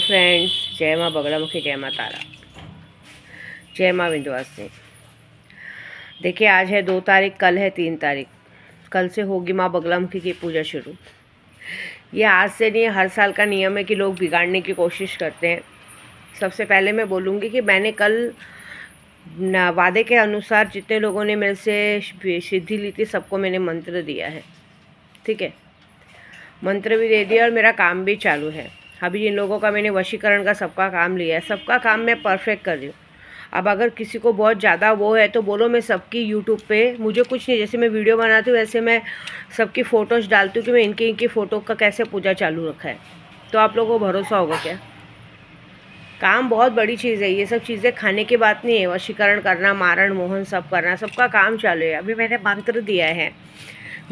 Friends, जय माँ बगलामुखी, जय माँ तारा, जय माँ विंध्यवासिनी। देखिए, आज है 2 तारीख, कल है 3 तारीख। कल से होगी माँ बगलामुखी की पूजा शुरू। ये आज से नहीं, हर साल का नियम है कि लोग बिगाड़ने की कोशिश करते हैं। सबसे पहले मैं बोलूँगी कि मैंने कल वादे के अनुसार जितने लोगों ने मेरे से सिद्धि ली थी, सबको मैंने मंत्र दिया है। ठीक है, मंत्र भी दे दिया और मेरा काम भी चालू है। अभी जिन लोगों का मैंने वशीकरण का सबका काम लिया है, सबका काम मैं परफेक्ट कर रही हूँ। अब अगर किसी को बहुत ज़्यादा वो है तो बोलो, मैं सबकी यूट्यूब पे, मुझे कुछ नहीं, जैसे मैं वीडियो बनाती हूँ वैसे मैं सबकी फ़ोटोज़ डालती हूँ कि मैं इनकी फ़ोटो का कैसे पूजा चालू रखा है। तो आप लोगों को भरोसा होगा क्या? काम बहुत बड़ी चीज़ है। ये सब चीज़ें खाने की बात नहीं है। वशीकरण करना, मारण मोहन सब करना, सबका काम चालू है। अभी मैंने मंत्र दिया है।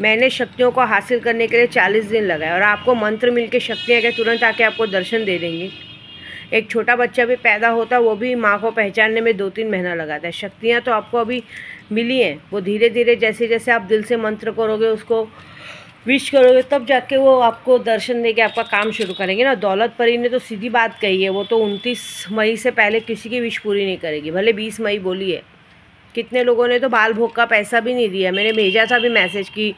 मैंने शक्तियों को हासिल करने के लिए 40 दिन लगाए और आपको मंत्र मिलके शक्तियाँ क्या तुरंत आके आपको दर्शन दे देंगी? एक छोटा बच्चा भी पैदा होता है, वो भी माँ को पहचानने में 2-3 महीना लगाता है। शक्तियाँ तो आपको अभी मिली हैं, वो धीरे धीरे जैसे जैसे आप दिल से मंत्र करोगे, उसको विश करोगे, तब जाके वो आपको दर्शन देके आपका काम शुरू करेंगे ना। दौलत परी ने तो सीधी बात कही है, वो तो 29 मई से पहले किसी की विश पूरी नहीं करेगी, भले 20 मई बोली है। कितने लोगों ने तो बाल भोग का पैसा भी नहीं दिया। मैंने भेजा था भी मैसेज कि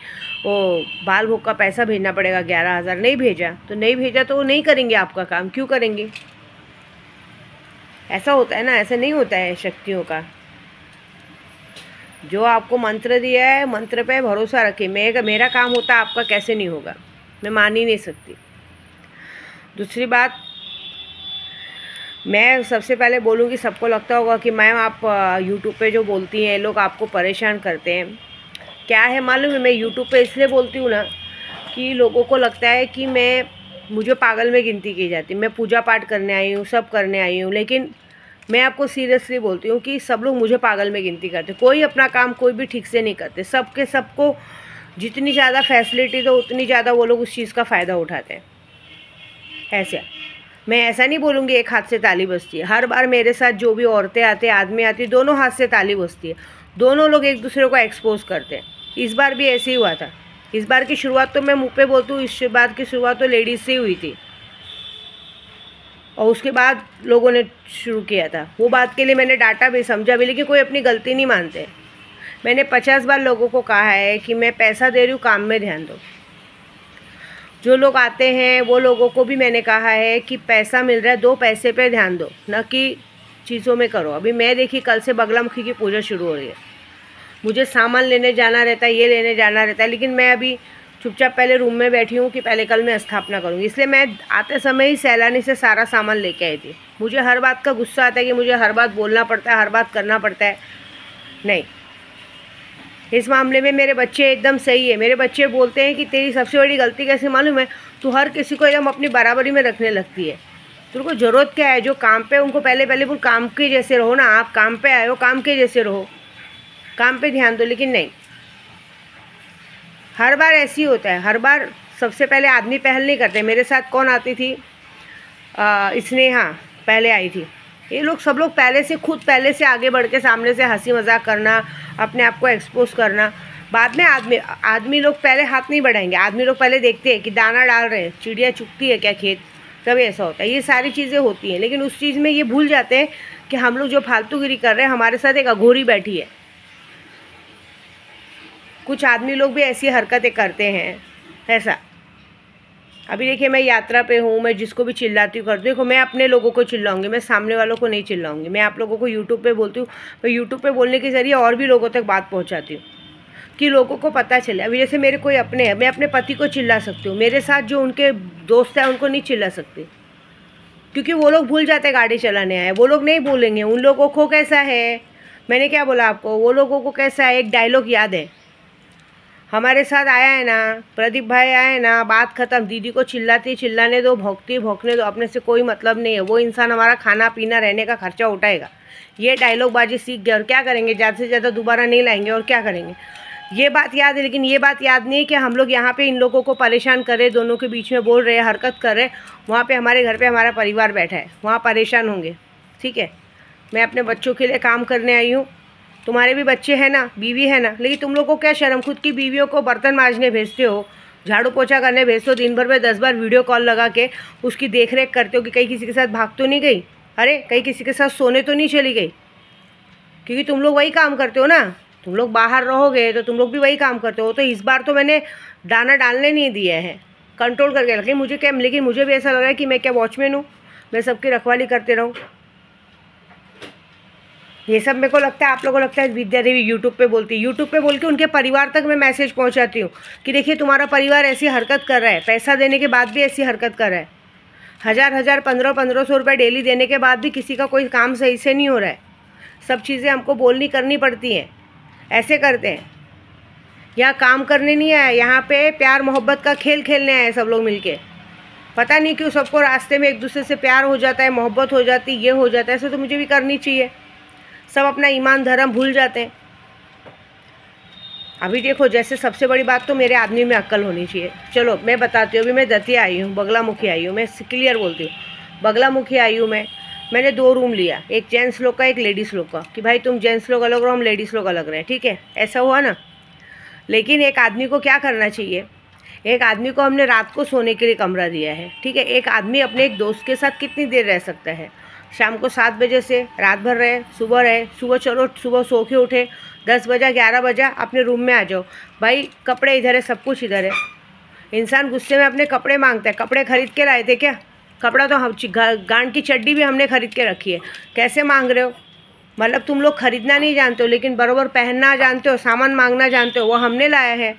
वो बाल भोग का पैसा भेजना पड़ेगा 11,000, नहीं भेजा तो नहीं भेजा, तो वो नहीं करेंगे आपका काम। क्यों करेंगे? ऐसा होता है ना, ऐसा नहीं होता है शक्तियों का। जो आपको मंत्र दिया है, मंत्र पे भरोसा रखिए। मेरा काम होता, आपका कैसे नहीं होगा? मैं मान ही नहीं सकती। दूसरी बात, मैं सबसे पहले बोलूँगी, सबको लगता होगा कि मैम आप यूट्यूब पे जो बोलती हैं, लोग आपको परेशान करते हैं। क्या है मालूम है, मैं यूट्यूब पे इसलिए बोलती हूँ ना कि लोगों को लगता है कि मुझे पागल में गिनती की जाती है। मैं पूजा पाठ करने आई हूँ, सब करने आई हूँ, लेकिन मैं आपको सीरियसली बोलती हूँ कि सब लोग मुझे पागल में गिनती करते। कोई अपना काम कोई भी ठीक से नहीं करते। सबको जितनी ज़्यादा फैसिलिटी दो, उतनी ज़्यादा वो लोग उस चीज़ का फ़ायदा उठाते हैं। ऐसे मैं ऐसा नहीं बोलूँगी एक हाथ से ताली बजती है। हर बार मेरे साथ जो भी औरतें आते, आदमी आती, दोनों हाथ से ताली बजती है। दोनों लोग एक दूसरे को एक्सपोज करते हैं। इस बार भी ऐसे ही हुआ था। इस बार की शुरुआत तो मैं मुँह पे बोलती हूँ, इस बार की शुरुआत तो लेडीज़ से ही हुई थी और उसके बाद लोगों ने शुरू किया था। वो बात के लिए मैंने डांटा भी, समझा भी, लेकिन कोई अपनी गलती नहीं मानते। मैंने 50 बार लोगों को कहा है कि मैं पैसा दे रही हूँ, काम में ध्यान दो। जो लोग आते हैं वो लोगों को भी मैंने कहा है कि पैसा मिल रहा है, 2 पैसे पे ध्यान दो, न कि चीज़ों में करो। अभी मैं देखी, कल से बगलामुखी की पूजा शुरू हो रही है। मुझे सामान लेने जाना रहता है, ये लेने जाना रहता है, लेकिन मैं अभी चुपचाप पहले रूम में बैठी हूँ कि पहले कल मैं स्थापना करूँगी। इसलिए मैं आते समय ही सैलानी से सारा सामान लेके आई थी। मुझे हर बात का गुस्सा आता है कि मुझे हर बात बोलना पड़ता है, हर बात करना पड़ता है। नहीं, इस मामले में मेरे बच्चे एकदम सही है। मेरे बच्चे बोलते हैं कि तेरी सबसे बड़ी गलती कैसे मालूम है? तू हर किसी को एकदम अपनी बराबरी में रखने लगती है। तुमको ज़रूरत क्या है? जो काम पे, उनको पहले बोल, काम के जैसे रहो ना। आप काम पे आए हो, काम के जैसे रहो, काम पे ध्यान दो। लेकिन नहीं, हर बार ऐसी होता है। हर बार सबसे पहले आदमी पहल नहीं करते। मेरे साथ कौन आती थी? स्नेहा पहले आई थी। ये लोग सब लोग पहले से आगे बढ़ के सामने से हंसी मजाक करना, अपने आप को एक्सपोज करना। बाद में आदमी लोग पहले हाथ नहीं बढ़ाएंगे। आदमी लोग पहले देखते हैं कि दाना डाल रहे हैं, चिड़िया चुगती है क्या खेत, तभी ऐसा होता है। ये सारी चीज़ें होती हैं, लेकिन उस चीज़ में ये भूल जाते हैं कि हम लोग जो फालतूगिरी कर रहे हैं, हमारे साथ एक अघोरी बैठी है। कुछ आदमी लोग भी ऐसी हरकतें करते हैं। ऐसा अभी देखिए, मैं यात्रा पे हूँ, मैं जिसको भी चिल्लाती हूँ, देखो, मैं अपने लोगों को चिल्लाऊंगी, मैं सामने वालों को नहीं चिल्लाऊंगी। मैं आप लोगों को यूट्यूब पे बोलती हूँ, मैं यूट्यूब पे बोलने के ज़रिए और भी लोगों तक बात पहुँचाती हूँ कि लोगों को पता चले। अभी जैसे मेरे कोई अपने हैं, मैं अपने पति को चिल्ला सकती हूँ, मेरे साथ जो उनके दोस्त हैं उनको नहीं चिल्ला सकती, क्योंकि वो लोग भूल जाते गाड़ी चलाने आए। वो लोग नहीं बोलेंगे। उन लोगों को कैसा है, मैंने क्या बोला आपको, वो लोगों को कैसा है, एक डायलॉग याद है, हमारे साथ आया है ना, प्रदीप भाई आया है ना, बात ख़त्म। दीदी को चिल्लाने दो, भौंकने दो, अपने से कोई मतलब नहीं है। वो इंसान हमारा खाना पीना रहने का खर्चा उठाएगा। ये डायलॉग बाजी सीख गए और क्या करेंगे? ज़्यादा से ज़्यादा दोबारा नहीं लाएंगे और क्या करेंगे? ये बात याद है, लेकिन ये बात याद नहीं है कि हम लोग यहाँ पे इन लोगों को परेशान कर रहे, दोनों के बीच में बोल रहे हैं, हरकत कर रहे। वहाँ पे हमारे घर पे हमारा परिवार बैठा है, वहाँ परेशान होंगे। ठीक है, मैं अपने बच्चों के लिए काम करने आई हूँ। तुम्हारे भी बच्चे हैं ना, बीवी है ना, लेकिन तुम लोग को क्या शर्म? खुद की बीवियों को बर्तन मांजने भेजते हो, झाड़ू पोछा करने भेजते हो, दिन भर में 10 बार वीडियो कॉल लगा के उसकी देख रेख करते हो कि कहीं किसी के साथ भाग तो नहीं गई, अरे कहीं किसी के साथ सोने तो नहीं चली गई, क्योंकि तुम लोग वही काम करते हो ना। तुम लोग बाहर रहोगे तो तुम लोग भी वही काम करते हो। तो इस बार तो मैंने दाना डालने नहीं दिया है, कंट्रोल करके रखें। लेकिन मुझे भी ऐसा लग रहा है कि मैं क्या वॉचमैन हूँ, मैं सबकी रखवाली करते रहूँ। ये सब मेरे को लगता है, आप लोगों को लगता है विद्या देवी यूट्यूब पे बोलती है। यूट्यूब पे बोल के उनके परिवार तक मैं मैसेज पहुंचाती हूँ कि देखिए तुम्हारा परिवार ऐसी हरकत कर रहा है, पैसा देने के बाद भी ऐसी हरकत कर रहा है, 1000 1500 रुपये डेली देने के बाद भी किसी का कोई काम सही से नहीं हो रहा है। सब चीज़ें हमको बोलनी करनी पड़ती हैं, ऐसे करते हैं। यहाँ काम करने नहीं आए, यहाँ पे प्यार मोहब्बत का खेल खेलने आए सब लोग मिलके। पता नहीं क्यों सबको रास्ते में एक दूसरे से प्यार हो जाता है, मोहब्बत हो जाती है, ये हो जाता है। ऐसे तो मुझे भी करनी चाहिए। सब अपना ईमान धर्म भूल जाते हैं। अभी देखो, जैसे सबसे बड़ी बात तो मेरे आदमी में अक्ल होनी चाहिए। चलो मैं बताती हूँ, अभी मैं दतिया आई हूँ, बगलामुखी आई हूँ, मैं क्लियर बोलती हूँ, बगलामुखी आई हूँ मैंने 2 रूम लिया, एक जेंट्स लोग का, एक लेडीज़ लोग का, कि भाई तुम जेंट्स लोग अलग रहो, हम लेडीज़ लोग अलग रहें, ठीक है, ऐसा हुआ ना। लेकिन एक आदमी को क्या करना चाहिए, एक आदमी को हमने रात को सोने के लिए कमरा दिया है, ठीक है। एक आदमी अपने एक दोस्त के साथ कितनी देर रह सकता है, शाम को 7 बजे से रात भर रहे, सुबह चलो, सुबह सो के उठे, 10 बजा 11 बजा अपने रूम में आ जाओ। भाई कपड़े इधर है, सब कुछ इधर है। इंसान गुस्से में अपने कपड़े मांगता है। कपड़े खरीद के लाए थे क्या? कपड़ा तो हम गांड की चड्डी भी हमने खरीद के रखी है, कैसे मांग रहे हो? मतलब तुम लोग खरीदना नहीं जानते हो लेकिन बराबर पहनना जानते हो, सामान मांगना जानते हो। वो हमने लाया है,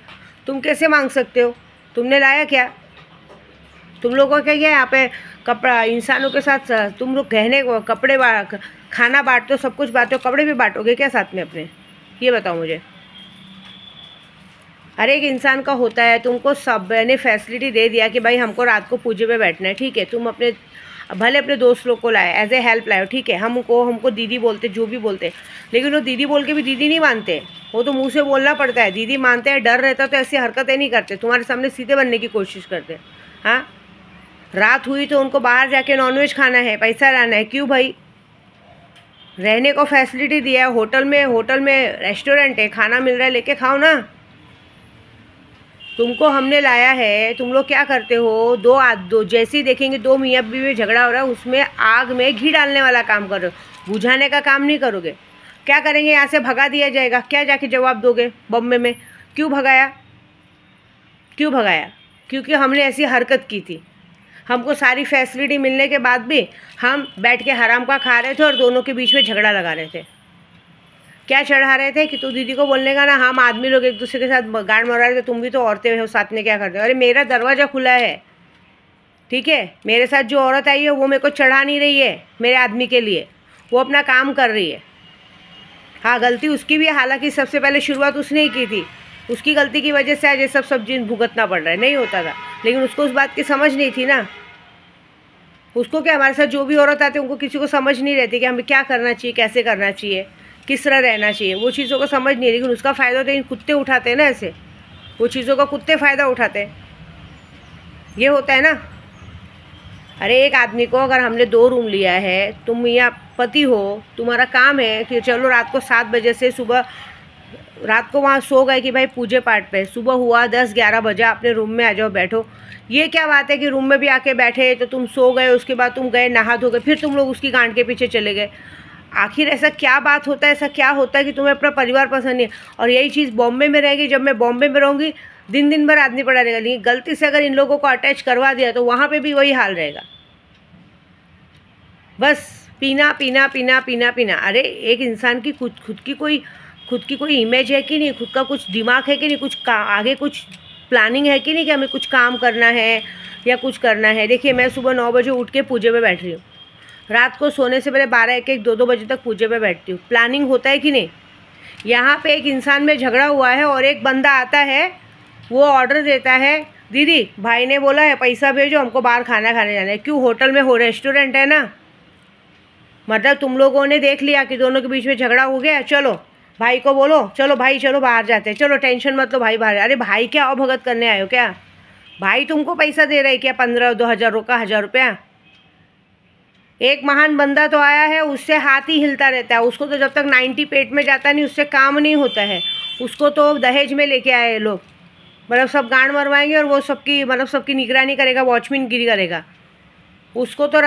तुम कैसे मांग सकते हो? तुमने लाया क्या? तुम लोगों का क्या है यहाँ पे कपड़ा इंसानों के साथ, तुम लोग गहने कपड़े खाना बांटते हो, सब कुछ बांटते हो, कपड़े भी बांटोगे क्या साथ में अपने? ये बताओ मुझे। हर एक इंसान का होता है। तुमको सब ने फैसिलिटी दे दिया कि भाई हमको रात को पूजे पे बैठना है, ठीक है। तुम अपने भले अपने दोस्त लोग को लाए, एज ए हेल्प लाए, ठीक है। हमको दीदी बोलते, जो भी बोलते, लेकिन वो दीदी बोल के भी दीदी नहीं मानते। वो तो मुंह से बोलना पड़ता है, दीदी मानते हैं, डर रहता तो ऐसी हरकतें नहीं करते, तुम्हारे सामने सीधे बनने की कोशिश करते। हाँ, रात हुई तो उनको बाहर जाके नॉनवेज खाना है, पैसा लाना है, क्यों भाई? रहने को फैसिलिटी दिया है, होटल में रेस्टोरेंट है, खाना मिल रहा है, लेके खाओ ना। तुमको हमने लाया है, तुम लोग क्या करते हो? दो जैसे ही देखेंगे 2 मियाँ बीवी में झगड़ा हो रहा है, उसमें आग में घी डालने वाला काम कर रहे हो, बुझाने का काम नहीं करोगे। क्या करेंगे? यहाँ से भगा दिया जाएगा, क्या जाके जवाब दोगे बॉम्बे में? क्यों भगाया? क्योंकि हमने ऐसी हरकत की थी। हमको सारी फैसिलिटी मिलने के बाद भी हम बैठ के हराम का खा रहे थे और दोनों के बीच में झगड़ा लगा रहे थे। क्या चढ़ा रहे थे कि तू दीदी को बोलने का ना, हम आदमी लोग एक दूसरे के साथ गाड़ मरा रहे थे, तुम भी तो औरतें हो, साथ में क्या करते हो? अरे मेरा दरवाज़ा खुला है, ठीक है। मेरे साथ जो औरत आई है वो मेरे को चढ़ा नहीं रही है मेरे आदमी के लिए, वो अपना काम कर रही है। हाँ, गलती उसकी भी है, हालांकि सबसे पहले शुरुआत उसने ही की थी। उसकी गलती की वजह से आज ये सब चीज़ भुगतना पड़ रहा है, नहीं होता था। लेकिन उसको उस बात की समझ नहीं थी ना। उसको क्या, हमारे साथ जो भी औरत आती है उनको किसी को समझ नहीं रहती कि हमें क्या करना चाहिए, कैसे करना चाहिए, किस तरह रहना चाहिए, वो चीज़ों को समझ नहीं है। लेकिन उसका फ़ायदा तो इन कुत्ते उठाते हैं ना, ऐसे वो चीज़ों का कुत्ते फ़ायदा उठाते हैं, ये होता है ना। अरे एक आदमी को अगर हमने 2 रूम लिया है, तुम यहाँ पति हो, तुम्हारा काम है कि चलो रात को 7 बजे से सुबह, रात को वहाँ सो गए कि भाई पूजे पाठ पे, सुबह हुआ 10-11 बजा, अपने रूम में आ जाओ, बैठो। ये क्या बात है कि रूम में भी आके बैठे तो तुम सो गए, उसके बाद तुम गए नहा धो गए, फिर तुम लोग उसकी गांड के पीछे चले गए। आखिर ऐसा क्या बात होता है, ऐसा क्या होता है कि तुम्हें अपना परिवार पसंद नहीं है? और यही चीज़ बॉम्बे में रहेगी। जब मैं बॉम्बे में रहूँगी, दिन भर आदमी पड़ा रहेगा। लेकिन गलती से अगर इन लोगों को अटैच करवा दिया तो वहाँ पे भी वही हाल रहेगा, बस पीना पीना पीना पीना पीना। अरे एक इंसान की खुद की कोई इमेज है कि नहीं, खुद का कुछ दिमाग है कि नहीं, कुछ आगे कुछ प्लानिंग है कि नहीं कि हमें कुछ काम करना है या कुछ करना है। देखिए मैं सुबह 9 बजे उठ के पूजे पे बैठ रही हूँ, रात को सोने से पहले 12-1 2-2 बजे तक पूजे पे बैठती हूँ। प्लानिंग होता है कि नहीं? यहाँ पे एक इंसान में झगड़ा हुआ है और एक बंदा आता है, वो ऑर्डर देता है, दीदी भाई ने बोला है पैसा भेजो, हमको बाहर खाना खाने जाना है। क्यों? होटल में रेस्टोरेंट है ना। मतलब तुम लोगों ने देख लिया कि दोनों के बीच में झगड़ा हो गया, चलो भाई को बोलो, चलो भाई चलो बाहर जाते हैं, चलो टेंशन मत लो भाई बाहर। अरे भाई क्या अवभगत करने आए हो क्या? भाई तुमको पैसा दे रहे क्या? 15-2000 का 1000 रुपया? एक महान बंदा तो आया है, उससे हाथ ही हिलता रहता है। उसको तो जब तक 90 पेट में जाता नहीं उससे काम नहीं होता है। उसको तो दहेज में लेके आए लोग, मतलब सब गांड मरवाएंगे और वो सबकी मतलब सबकी निगरानी करेगा, वॉचमैन गिरी करेगा उसको। तो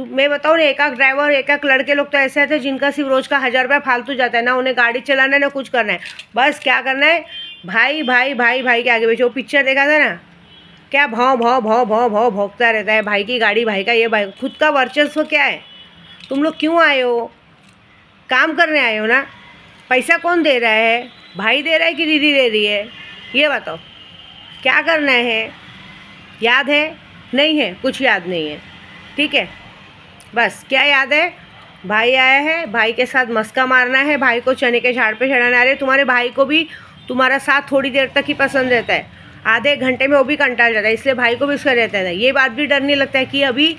मैं बताऊँ ना, एक एक ड्राइवर, एक एक लड़के लोग तो ऐसे थे जिनका सिर्फ रोज़ का 1000 रुपया फालतू जाता है, ना उन्हें गाड़ी चलाना है ना कुछ करना है, बस क्या करना है, भाई भाई भाई भाई के आगे बेचो। वो पिक्चर देखा था ना, क्या भाव भाव भाव भाव भाव भोंकता रहता है, भाई की गाड़ी, भाई का ये, भाई खुद का वर्चस्व क्या है। तुम लोग क्यों आए हो? काम करने आए हो ना। पैसा कौन दे रहा है? भाई दे रहा है कि दीदी दे रही है? ये बताओ, क्या करना है? याद है? नहीं है, कुछ याद नहीं है, ठीक है। बस क्या याद है? भाई आया है, भाई के साथ मस्का मारना है, भाई को चने के झाड़ पे चढ़ाना है। तुम्हारे भाई को भी तुम्हारा साथ थोड़ी देर तक ही पसंद रहता है, आधे घंटे में वो भी कंटाल जाता है, इसलिए भाई को भी उसका रहता है। ये बात भी डर नहीं लगता है कि अभी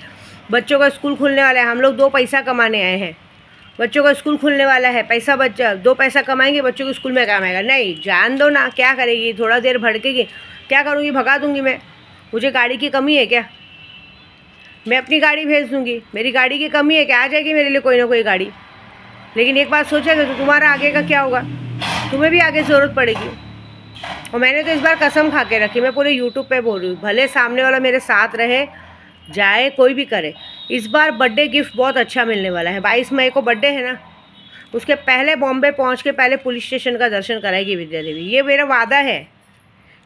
बच्चों का स्कूल खुलने वाला है, हम लोग 2 पैसा कमाने आए हैं, बच्चों का स्कूल खुलने वाला है, पैसा बच्चा 2 पैसा कमाएंगे, बच्चों के स्कूल में काम आएगा। नहीं, जान दो ना, क्या करेगी, थोड़ा देर भड़केगी, क्या करूँगी, भगा दूँगी मैं? मुझे गाड़ी की कमी है क्या? मैं अपनी गाड़ी भेज दूँगी, मेरी गाड़ी की कमी है क्या? आ जाएगी मेरे लिए कोई ना कोई गाड़ी। लेकिन एक बात सोचेगा तो तुम्हारा आगे का क्या होगा, तुम्हें भी आगे ज़रूरत पड़ेगी। और मैंने तो इस बार कसम खा के रखी, मैं पूरे यूट्यूब पे बोल रही हूँ, भले सामने वाला मेरे साथ रहे जाए कोई भी करे, इस बार बर्थडे गिफ्ट बहुत अच्छा मिलने वाला है। 22 मई को बर्थडे है ना, उसके पहले बॉम्बे पहुँच के पहले पुलिस स्टेशन का दर्शन कराएगी विद्या देवी। ये मेरा वादा है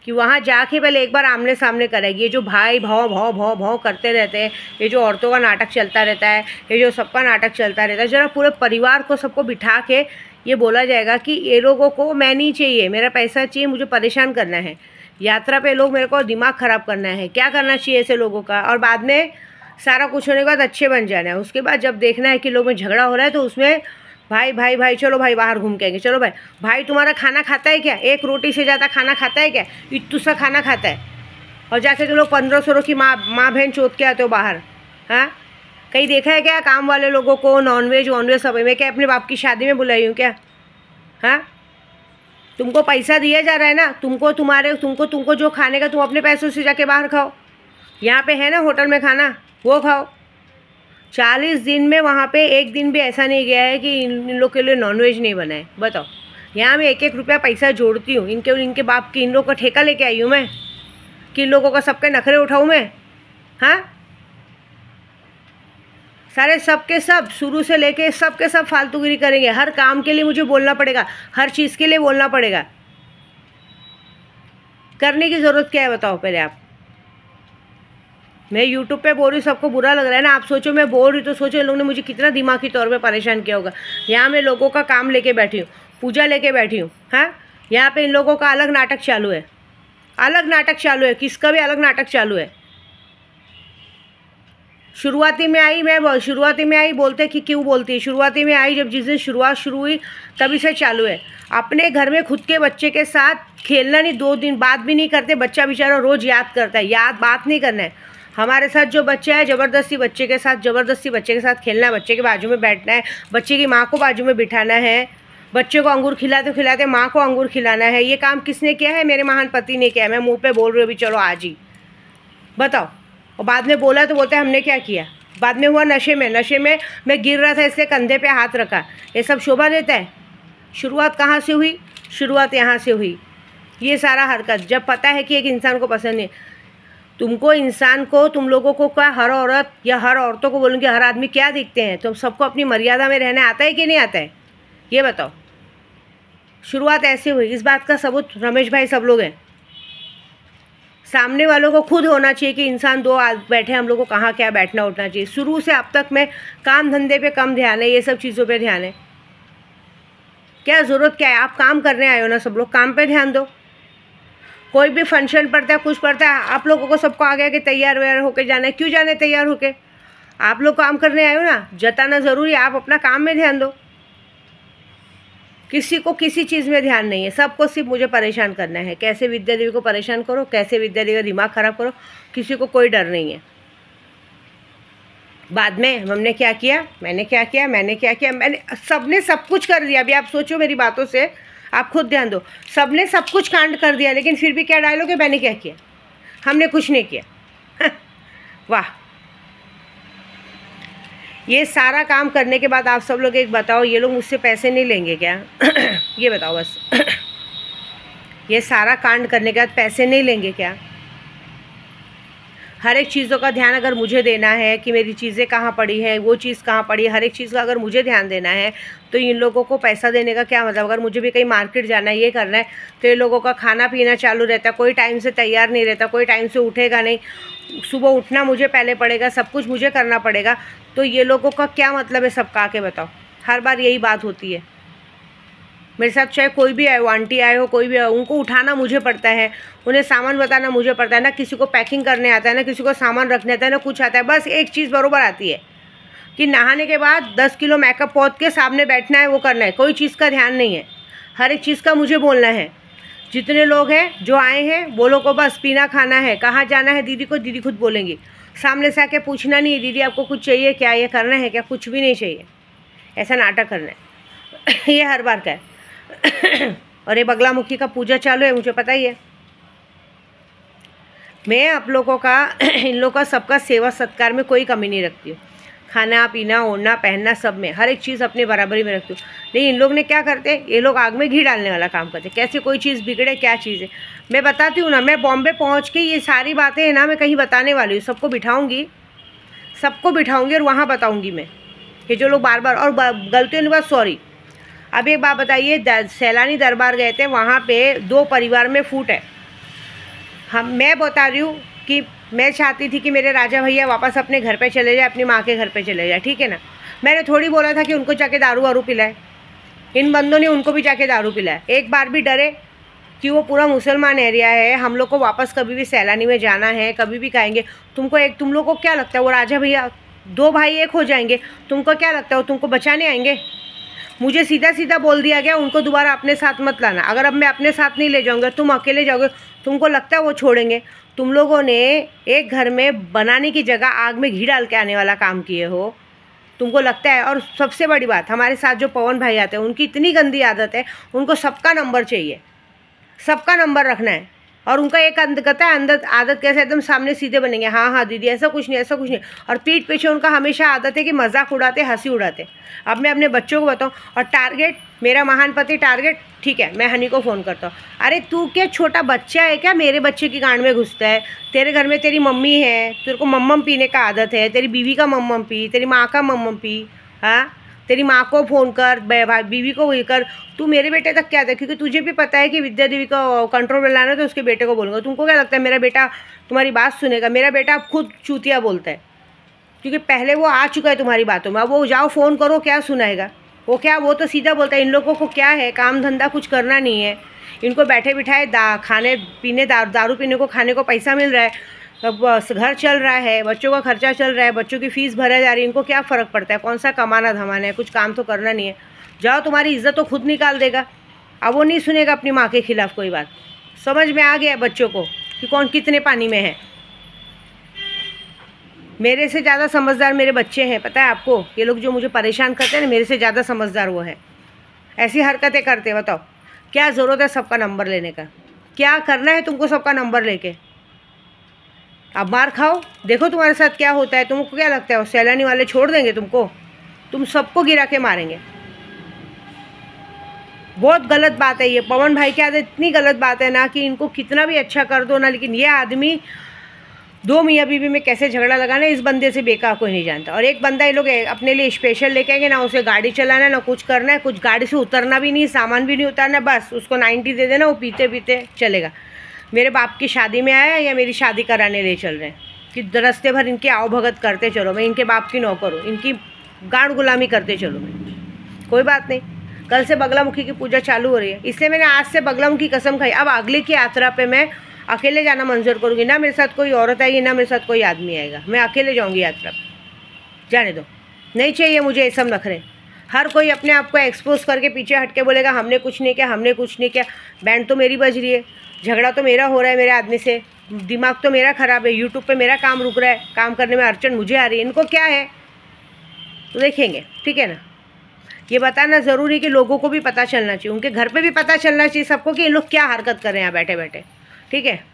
कि वहाँ जाके पहले एक बार आमने सामने करेगी। ये जो भाई भाव भाव भाव भाव करते रहते हैं, ये जो औरतों का नाटक चलता रहता है, ये जो सबका नाटक चलता रहता है, ज़रा पूरे परिवार को सबको बिठा के ये बोला जाएगा कि ये लोगों को मैं नहीं चाहिए, मेरा पैसा चाहिए, मुझे परेशान करना है, यात्रा पे लोग मेरे को दिमाग ख़राब करना है, क्या करना चाहिए ऐसे लोगों का। और बाद में सारा कुछ होने के बाद अच्छे बन जाना है। उसके बाद जब देखना है कि लोग में झगड़ा हो रहा है तो उसमें भाई भाई भाई चलो भाई बाहर घूम के आएंगे, चलो भाई, भाई तुम्हारा खाना खाता है क्या? 1 रोटी से ज़्यादा खाना खाता है क्या? इतू सा खाना खाता है और जाके तुम लोग 1500 की माँ बहन चोत के आते हो बाहर। हाँ, कहीं देखा है क्या काम वाले लोगों को नॉनवेज वॉनवेज सब? मैं क्या अपने बाप की शादी में बुलाई हूँ क्या? हाँ, तुमको पैसा दिया जा रहा है ना, तुमको जो खाने का तुम अपने पैसों से जाके बाहर खाओ। यहाँ पे है ना होटल में खाना, वो खाओ। 40 दिन में वहाँ पे एक दिन भी ऐसा नहीं गया है कि इन लोग के लिए नॉनवेज नहीं बना है। बताओ, यहाँ मैं 1-1 रुपया पैसा जोड़ती हूँ, इनके बाप की, इन लोगों का ठेका लेके आई हूँ मैं कि इन लोगों का सबके नखरे उठाऊँ मैं। हाँ, सारे सबके सब शुरू से लेके सबके सब फालतूगिरी करेंगे, हर काम के लिए मुझे बोलना पड़ेगा, हर चीज़ के लिए बोलना पड़ेगा। करने की ज़रूरत क्या है बताओ पहले आप? मैं यूट्यूब पे बोल रही हूँ, सबको बुरा लग रहा है ना। आप सोचो मैं बोल रही तो सोचो इन लोगों ने मुझे कितना दिमागी तौर पे परेशान किया होगा। यहाँ मैं लोगों का काम लेके बैठी हूँ, पूजा लेके बैठी हूँ। हाँ, यहाँ पे इन लोगों का अलग नाटक चालू है, अलग नाटक चालू है, किसका भी अलग नाटक चालू है। शुरुआती में आई बोलते कि क्यों बोलती है, शुरुआती में आई जब जिस दिन शुरुआत शुरू हुई तभी से चालू है। अपने घर में खुद के बच्चे के साथ खेलना नहीं, 2 दिन बात भी नहीं करते, बच्चा बेचारा रोज़ याद करता है, बात नहीं करना है। हमारे साथ जो बच्चा है ज़बरदस्ती बच्चे के साथ खेलना है, बच्चे के बाजू में बैठना है, बच्चे की माँ को बाजू में बिठाना है, बच्चे को अंगूर खिलाते खिलाते माँ को अंगूर खिलाना है। ये काम किसने किया है? मेरे महान पति ने किया है। मैं मुंह पे बोल रही हूँ अभी, चलो आज ही बताओ। और बाद में बोला तो बोलते हैं हमने क्या किया। बाद में हुआ नशे में मैं गिर रहा था इसलिए कंधे पे हाथ रखा। ये सब शोभा देता है? शुरुआत कहाँ से हुई? शुरुआत यहाँ से हुई। ये सारा हरकत जब पता है कि एक इंसान को पसंद नहीं, तुमको इंसान को, तुम लोगों को क्या, हर औरत या हर औरतों को बोलूँगी, हर आदमी क्या दिखते हैं? तुम सबको अपनी मर्यादा में रहना आता है कि नहीं आता है? ये बताओ। शुरुआत ऐसे हुई, इस बात का सबूत रमेश भाई सब लोग हैं। सामने वालों को खुद होना चाहिए कि इंसान 2 बैठे, हम लोग को कहाँ क्या बैठना उठना चाहिए। शुरू से अब तक मैं काम धंधे पे कम ध्यान है, ये सब चीज़ों पे ध्यान है। क्या ज़रूरत क्या है? आप काम करने आए हो ना, सब लोग काम पे ध्यान दो। कोई भी फंक्शन पड़ता है, कुछ पड़ता है, आप लोगों को सबको आ गया कि तैयार वैयार होके जाना है। क्यों जाना है तैयार होके? आप लोग काम करने आए हो ना, जताना ज़रूरी है। आप अपना काम में ध्यान दो, किसी को किसी चीज़ में ध्यान नहीं है। सबको सिर्फ मुझे परेशान करना है। कैसे विद्या देवी को परेशान करो, कैसे विद्या देवी का दिमाग ख़राब करो, किसी को कोई डर नहीं है। बाद में हमने क्या किया, मैंने क्या किया, मैंने सबने सब कुछ कर दिया। अभी आप सोचो मेरी बातों से, आप खुद ध्यान दो। सबने सब कुछ कांड कर दिया, लेकिन फिर भी क्या डायलॉग है, मैंने क्या किया? हमने कुछ नहीं किया। वाह। ये सारा काम करने के बाद आप सब लोग एक बताओ, ये लोग मुझसे पैसे नहीं लेंगे क्या? ये बताओ बस। ये सारा कांड करने के बाद पैसे नहीं लेंगे क्या? हर एक चीज़ों का ध्यान अगर मुझे देना है कि मेरी चीज़ें कहाँ पड़ी हैं, वो चीज़ कहाँ पड़ी है, हर एक चीज़ का अगर मुझे ध्यान देना है तो इन लोगों को पैसा देने का क्या मतलब? अगर मुझे भी कहीं मार्केट जाना है, ये करना है, तो ये लोगों का खाना पीना चालू रहता है, कोई टाइम से तैयार नहीं रहता, कोई टाइम से उठेगा नहीं, सुबह उठना मुझे पहले पड़ेगा, सब कुछ मुझे करना पड़ेगा, तो ये लोगों का क्या मतलब है सबका? आके बताओ। हर बार यही बात होती है मेरे साथ, चाहे कोई भी आए हो, आंटी आए हो, कोई भी आए, उनको उठाना मुझे पड़ता है, उन्हें सामान बताना मुझे पड़ता है। ना किसी को पैकिंग करने आता है, ना किसी को सामान रखने आता है, ना कुछ आता है। बस एक चीज़ बरोबर आती है कि नहाने के बाद 10 किलो मेकअप पौध के सामने बैठना है, वो करना है। कोई चीज़ का ध्यान नहीं है, हर एक चीज़ का मुझे बोलना है। जितने लोग हैं जो आए हैं वो लोग को बस पीना खाना है, कहाँ जाना है दीदी को, दीदी खुद बोलेंगी। सामने से आके पूछना नहीं है दीदी आपको कुछ चाहिए क्या, ये करना है क्या, कुछ भी नहीं चाहिए। ऐसा नाटक करना है ये हर बार का है और ये बगलामुखी का पूजा चालू है, मुझे पता ही है। मैं आप लोगों का इन लोगों का सबका सेवा सत्कार में कोई कमी नहीं रखती हूँ। खाना पीना ओढ़ना पहनना सब में हर एक चीज़ अपने बराबरी में रखती हूँ। नहीं, इन लोग ने क्या करते, ये लोग आग में घी डालने वाला काम करते। कैसे कोई चीज़ बिगड़े, क्या चीज़ है मैं बताती हूँ ना। मैं बॉम्बे पहुँच के ये सारी बातें है ना मैं कहीं बताने वाली हूँ, सबको बिठाऊँगी और वहाँ बताऊँगी मैं कि जो लोग बार बार और गलतियों के बाद सॉरी। अब एक बात बताइए, सैलानी दरबार गए थे, वहाँ पे 2 परिवार में फूट है। मैं बता रही हूँ कि मैं चाहती थी कि मेरे राजा भैया वापस अपने घर पे चले जाए, अपनी माँ के घर पे चले जाए, ठीक है ना। मैंने थोड़ी बोला था कि उनको जाके दारू वारू पिलाए। इन बंदों ने उनको भी जाके दारू पिलाया। एक बार भी डरे कि वो पूरा मुसलमान एरिया है, हम लोग को वापस कभी भी सैलानी में जाना है, कभी भी कहेंगे तुम लोग को क्या लगता है वो राजा भैया 2 भाई एक हो जाएंगे, तुमको क्या लगता है वो तुमको बचाने आएंगे? मुझे सीधा सीधा बोल दिया गया उनको दोबारा अपने साथ मत लाना। अगर अब मैं अपने साथ नहीं ले जाऊँगा, तुम अकेले जाओगे, तुमको लगता है वो छोड़ेंगे? तुम लोगों ने एक घर में बनाने की जगह आग में घी डाल के आने वाला काम किए हो, तुमको लगता है? और सबसे बड़ी बात, हमारे साथ जो पवन भाई आते हैं उनकी इतनी गंदी आदत है, उनको सबका नंबर चाहिए, सबका नंबर रखना है। और उनका एक आदत कैसे एकदम सामने सीधे बनेंगे, हाँ दीदी ऐसा कुछ नहीं, ऐसा कुछ नहीं। और पीठ पीछे उनका हमेशा आदत है कि मजाक उड़ाते, हंसी उड़ाते। अब मैं अपने बच्चों को बताऊँ, और टारगेट मेरा महान पति टारगेट, ठीक है मैं हनी को फ़ोन करता हूँ, अरे तू क्या छोटा बच्चा है क्या, मेरे बच्चे की गांड में घुसता है? तेरे घर में तेरी मम्मी है, तेरे को मम्मम पीने का आदत है, तेरी बीवी का मम्मम पी, तेरी माँ का मम्मम पी, हाँ तेरी माँ को फ़ोन कर, भाई बीवी को वही कर, तू मेरे बेटे तक क्या था? क्योंकि तुझे भी पता है कि विद्या देवी को कंट्रोल में लाना, तो उसके बेटे को बोलूँगा। तुमको क्या लगता है मेरा बेटा तुम्हारी बात सुनेगा? मेरा बेटा अब खुद चूतिया बोलता है, क्योंकि पहले वो आ चुका है तुम्हारी बातों में। अब वो जाओ फ़ोन करो, क्या सुनाएगा वो तो सीधा बोलता है। इन लोगों को क्या है, काम धंधा कुछ करना नहीं है, इनको बैठे बिठाए खाने पीने दारू पीने को, खाने को पैसा मिल रहा है, घर चल रहा है, बच्चों का खर्चा चल रहा है, बच्चों की फ़ीस भरा जा रही है, इनको क्या फ़र्क पड़ता है? कौन सा कमाना धमाना है, कुछ काम तो करना नहीं है। जाओ तुम्हारी इज्जत तो खुद निकाल देगा। अब वो नहीं सुनेगा अपनी माँ के खिलाफ़ कोई बात। समझ में आ गया बच्चों को कि कौन कितने पानी में है। मेरे से ज़्यादा समझदार मेरे बच्चे हैं, पता है आपको? ये लोग जो मुझे परेशान करते हैं ना, मेरे से ज़्यादा समझदार वो है। ऐसी हरकतें करते, बताओ क्या ज़रूरत है सबका नंबर लेने का? क्या करना है तुमको सबका नंबर लेके? अब मार खाओ, देखो तुम्हारे साथ क्या होता है। तुमको क्या लगता है सैलानी वाले छोड़ देंगे तुमको? तुम सबको गिरा के मारेंगे। बहुत गलत बात है ये। पवन भाई की आदत इतनी गलत बात है ना कि इनको कितना भी अच्छा कर दो ना, लेकिन ये आदमी 2 मियाँ बीवी में कैसे झगड़ा लगाना है, इस बंदे से बेकार कोई नहीं जानता। और एक बंदा ये लोग अपने लिए स्पेशल लेके आएंगे ना, उसे गाड़ी चलाना ना कुछ करना है, कुछ गाड़ी से उतरना भी नहीं, सामान भी नहीं उतारना, बस उसको 90 दे देना, वो पीते पीते चलेगा। मेरे बाप की शादी में आया या मेरी शादी कराने ले चल रहे हैं कि रास्ते भर इनकी आओ भगत करते चलो, मैं इनके बाप की नौकर हूँ, इनकी गाड़ गुलामी करते चलो मैं। कोई बात नहीं, कल से बगलामुखी की पूजा चालू हो रही है, इसलिए मैंने आज से बगलामुखी कसम खाई। अब अगले की यात्रा पे मैं अकेले जाना मंजूर करूँगी, ना मेरे साथ कोई औरत आएगी, ना मेरे साथ कोई आदमी आएगा, मैं अकेले जाऊँगी यात्रा पर। जाने दो, नहीं चाहिए मुझे ये सब नखरे। हर कोई अपने आप को एक्सपोज करके पीछे हट के बोलेगा हमने कुछ नहीं किया, हमने कुछ नहीं किया। बैंड तो मेरी बज रही है, झगड़ा तो मेरा हो रहा है मेरे आदमी से, दिमाग तो मेरा ख़राब है, यूट्यूब पे मेरा काम रुक रहा है, काम करने में अड़चन मुझे आ रही है, इनको क्या है तो देखेंगे, ठीक है ना। ये बताना ज़रूरी है कि लोगों को भी पता चलना चाहिए, उनके घर पे भी पता चलना चाहिए सबको कि ये लोग क्या हरकत कर रहे हैं यहाँ बैठे बैठे, ठीक है।